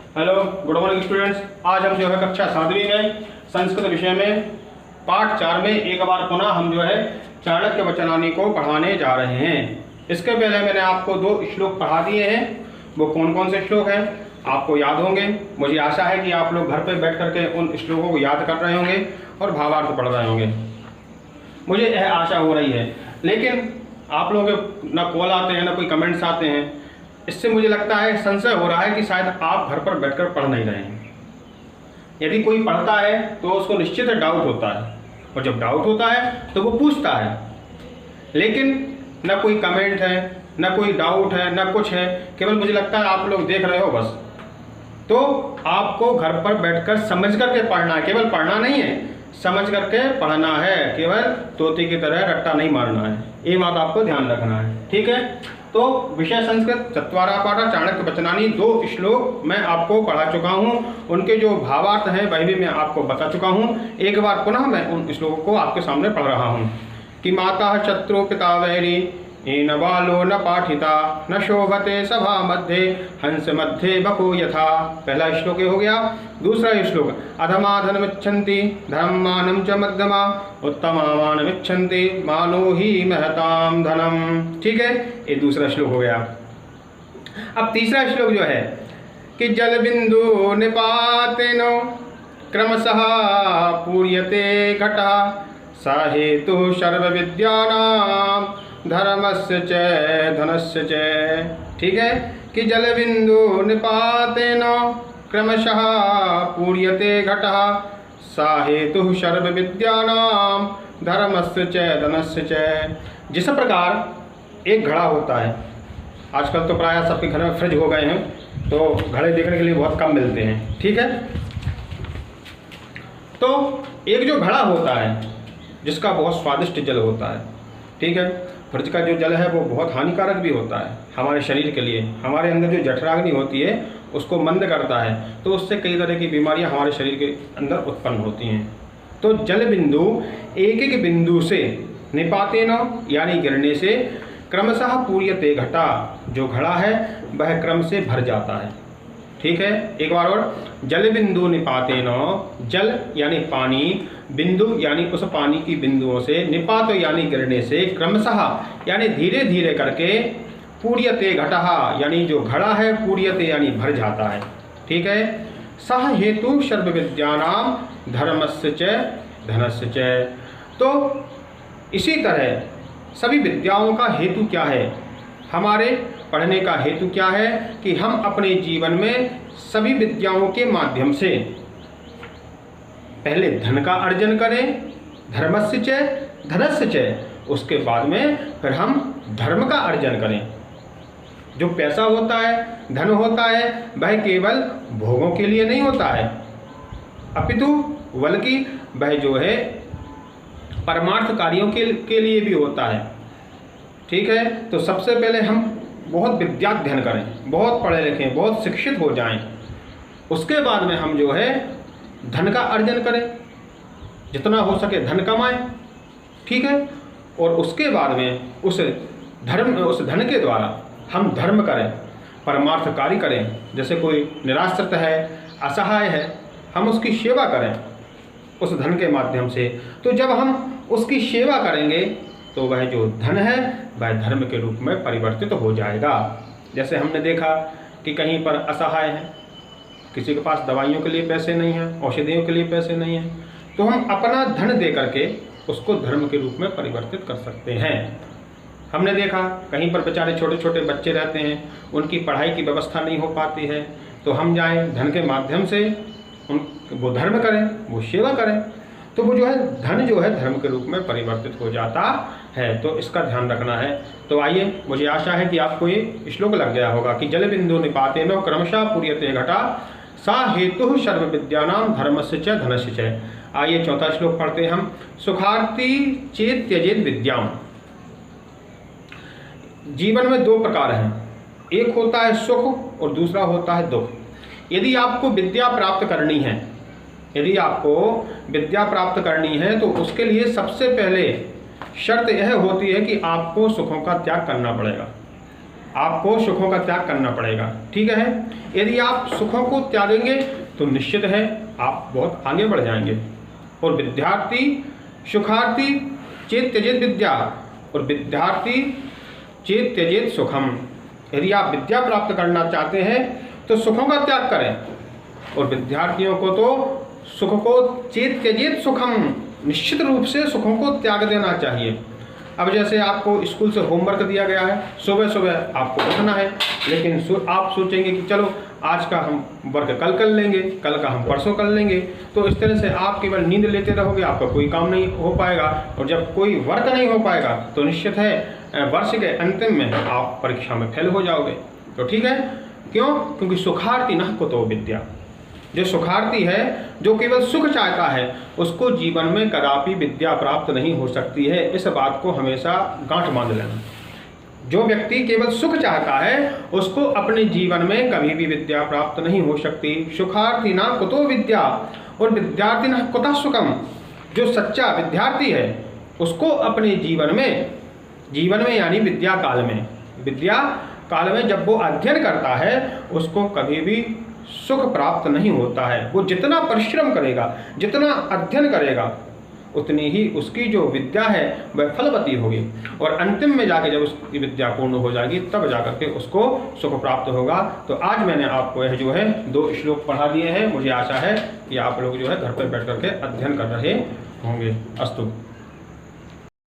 Hello, good morning students. आज हम जो है कक्षा 7वीं में संस्कृत विषय में पाठ 4 में एक बार पुनः हम जो है चाणक्य वचनानी को पढ़ाने जा रहे हैं। इसके पहले मैंने आपको 2 श्लोक पढ़ा दिए हैं। वो कौन कौन से श्लोक हैं आपको याद होंगे। मुझे आशा है कि आप लोग घर पर बैठ करके उन श्लोकों को याद कर रहे होंगे और भावार्थ पढ़ रहे होंगे, मुझे यह आशा हो रही है। लेकिन आप लोगों के ना कॉल आते हैं ना कोई कमेंट्स आते हैं, इससे मुझे लगता है संशय हो रहा है कि शायद आप घर पर बैठकर पढ़ नहीं रहे हैं। यदि कोई पढ़ता है तो उसको निश्चित डाउट होता है, और जब डाउट होता है तो वो पूछता है, लेकिन ना कोई कमेंट है, ना कोई डाउट है, ना कुछ है। केवल मुझे लगता है आप लोग देख रहे हो बस। तो आपको घर पर बैठकर समझ करके पढ़ना है, केवल पढ़ना नहीं है, समझ करके पढ़ना है। केवल तोते की तरह रट्टा नहीं मारना है, ये बात आपको ध्यान रखना है, ठीक है। तो विषय संस्कृत चत्वारा पाठा चाणक्य वचनानी 2 श्लोक मैं आपको पढ़ा चुका हूँ। उनके जो भावार्थ हैं वह भी मैं आपको बता चुका हूँ। एक बार पुनः मैं उन श्लोकों को आपके सामने पढ़ रहा हूँ कि माता शत्रु पिता वैरी न बालो न पाठिता न शोभते सभा मध्य हंस मध्य बको यथा। पहला श्लोक हो गया। दूसरा श्लोक अधमाधनमिच्छन्ति धर्मानं च मध्यमा उत्तमामानमिच्छन्ति मानो ही महताम धनम। ठीक है, ये दूसरा श्लोक हो गया। अब तीसरा श्लोक जो है कि जल बिंदु निपातेन क्रमशः पूर्यते घटः सा हेतु सर्व विद्यानां धर्मस्य च धनस्य च। ठीक है कि जल बिंदु निपातेन क्रमशः पूर्यते घटः सा हेतु सर्व विद्यानां धर्मस्य च धनस्य च। जिस प्रकार एक घड़ा होता है, आजकल तो प्रायः सबके घर में फ्रिज हो गए हैं, तो घड़े देखने के लिए बहुत कम मिलते हैं, ठीक है। तो एक जो घड़ा होता है जिसका बहुत स्वादिष्ट जल होता है, ठीक है। फ्रिज का जो जल है वो बहुत हानिकारक भी होता है हमारे शरीर के लिए। हमारे अंदर जो जठराग्नि होती है उसको मंद करता है, तो उससे कई तरह की बीमारियां हमारे शरीर के अंदर उत्पन्न होती हैं। तो जल बिंदु एक एक बिंदु से निपातेन यानी गिरने से क्रमशः पूर्यते घटा, जो घड़ा है वह क्रम से भर जाता है, ठीक है। एक बार और, जल बिंदु निपातेन, जल यानी पानी, बिंदु यानी उस पानी की बिंदुओं से, निपात यानी गिरने से, क्रमशः यानी धीरे धीरे करके, पूर्यते घटः यानी जो घड़ा है, पूर्यते यानी भर जाता है, ठीक है। सह हेतु सर्व विद्यानां धर्मस्य च धनस्य च। तो इसी तरह सभी विद्याओं का हेतु क्या है, हमारे पढ़ने का हेतु क्या है कि हम अपने जीवन में सभी विद्याओं के माध्यम से पहले धन का अर्जन करें, धर्मस्य च धनस्य च, उसके बाद में फिर हम धर्म का अर्जन करें। जो पैसा होता है, धन होता है, वह केवल भोगों के लिए नहीं होता है, अपितु बल्कि वह जो है परमार्थ कार्यों के लिए भी होता है, ठीक है। तो सबसे पहले हम बहुत विद्याध्ययन करें, बहुत पढ़े लिखें, बहुत शिक्षित हो जाएं। उसके बाद में हम जो है धन का अर्जन करें, जितना हो सके धन कमाएं, ठीक है। और उसके बाद में उस धन के द्वारा हम धर्म करें, परमार्थ कार्य करें। जैसे कोई निराश्रित है, असहाय है, हम उसकी सेवा करें उस धन के माध्यम से। तो जब हम उसकी सेवा करेंगे तो वह जो धन है वह धर्म के रूप में परिवर्तित हो जाएगा। जैसे हमने देखा कि कहीं पर असहाय है, किसी के पास दवाइयों के लिए पैसे नहीं हैं, औषधियों के लिए पैसे नहीं हैं, तो हम अपना धन दे करके उसको धर्म के रूप में परिवर्तित कर सकते हैं। हमने देखा कहीं पर बेचारे छोटे छोटे बच्चे रहते हैं, उनकी पढ़ाई की व्यवस्था नहीं हो पाती है, तो हम जाएं धन के माध्यम से वो धर्म करें, वो सेवा करें, तो वो जो है धन जो है धर्म के रूप में परिवर्तित हो जाता है। तो इसका ध्यान रखना है। तो आइए, मुझे आशा है कि आपको ये श्लोक लग गया होगा कि जल बिंदु निपातेन क्रमशः पूर्यते घटा सा हेतु सर्व विद्यानां धर्मस्य च धनस्य च। आइए चौथा श्लोक पढ़ते हैं हम। सुखार्थी चेत त्यजेत विद्याम। जीवन में 2 प्रकार हैं, एक होता है सुख और दूसरा होता है दुख। यदि आपको विद्या प्राप्त करनी है, यदि आपको विद्या प्राप्त करनी है तो उसके लिए सबसे पहले शर्त यह होती है कि आपको सुखों का त्याग करना पड़ेगा। आपको सुखों का त्याग करना पड़ेगा। ठीक है, यदि आप सुखों को त्यागेंगे तो निश्चित है आप बहुत आगे बढ़ जाएंगे। और विद्यार्थी सुखार्थी चेत त्यजेत विद्या, और विद्यार्थी चेत त्यजेत सुखम। यदि आप विद्या प्राप्त करना चाहते हैं तो सुखों का त्याग करें, और विद्यार्थियों को तो सुख को चेत त्यजेत सुखम, निश्चित रूप से सुखों को त्याग देना चाहिए। अब जैसे आपको स्कूल से होमवर्क दिया गया है, सुबह सुबह आपको उठना है, लेकिन आप सोचेंगे कि चलो आज का हम वर्क कल कर लेंगे, कल का हम परसों कर लेंगे। तो इस तरह से आप केवल नींद लेते रहोगे, आपका कोई काम नहीं हो पाएगा, और जब कोई वर्क नहीं हो पाएगा तो निश्चित है वर्ष के अंतिम में आप परीक्षा में फेल हो जाओगे। तो ठीक है, क्यों? क्योंकि सुखार्थी न कुतो विद्या। जो सुखार्थी है, जो केवल सुख चाहता है, उसको जीवन में कदापि विद्या प्राप्त नहीं हो सकती है। इस बात को हमेशा गांठ बांध लेना। जो व्यक्ति केवल सुख चाहता है, उसको अपने जीवन में कभी भी विद्या प्राप्त नहीं हो सकती। सुखार्थी ना कुतो विद्या, और विद्यार्थी ना कुतः सुखम। जो सच्चा विद्यार्थी है, उसको अपने जीवन में यानी विद्या काल में जब वो अध्ययन करता है, उसको कभी भी सुख प्राप्त नहीं होता है। वो जितना परिश्रम करेगा, जितना अध्ययन करेगा, उतनी ही उसकी जो विद्या है वह फलवती होगी, और अंतिम में जाके जब उसकी विद्या पूर्ण हो जाएगी तब जाकर के उसको सुख प्राप्त होगा। तो आज मैंने आपको यह जो है 2 श्लोक पढ़ा दिए हैं। मुझे आशा है कि आप लोग जो है घर पर बैठ करके अध्ययन कर रहे होंगे। अस्तु।